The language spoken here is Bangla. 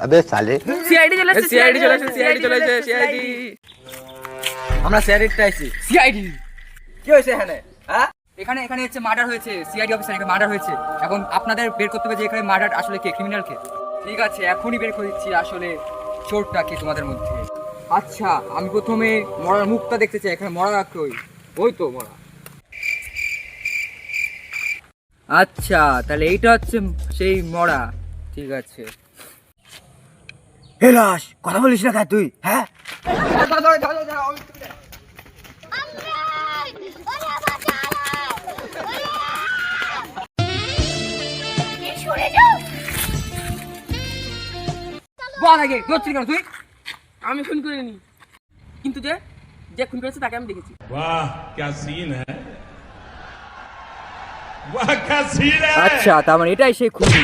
अबे साले সিআইডি চলে এসেছে, সিআইডি। আমরা স্যারিটটা আইছি। সিআইডি কি হয়েছে এখানে? হ্যাঁ, এখানে এখানে হচ্ছে মার্ডার হয়েছে, সিআইডি অফিসার এখানে মার্ডার হয়েছে। এখন আপনাদের বের করতে হবে যে এখানে মার্ডার আসলে কে, ক্রিমিনাল কে। ঠিক আছে, এখনই বের করে দিচ্ছি আসলে চোরটা কে তোমাদের মধ্যে। আচ্ছা, আমি প্রথমে মরার মুখটা দেখতে চাই। এখানে মরা কই? ওই তো মরা। আচ্ছা, তাহলে এইটা হচ্ছে সেই মরা। ঠিক আছে। হে লাশ, কথা বলিস না কেন তুই? হ্যাঁ, বল আগে দৌড়ছিস কেন তুই? আমি খুন করিনি, কিন্তু যে যে খুন করেছে তাকে আমি দেখেছি। वाह क्या सीन है वाह क्या सीन है আচ্ছা, তার মানে এটাই সেই খুনি।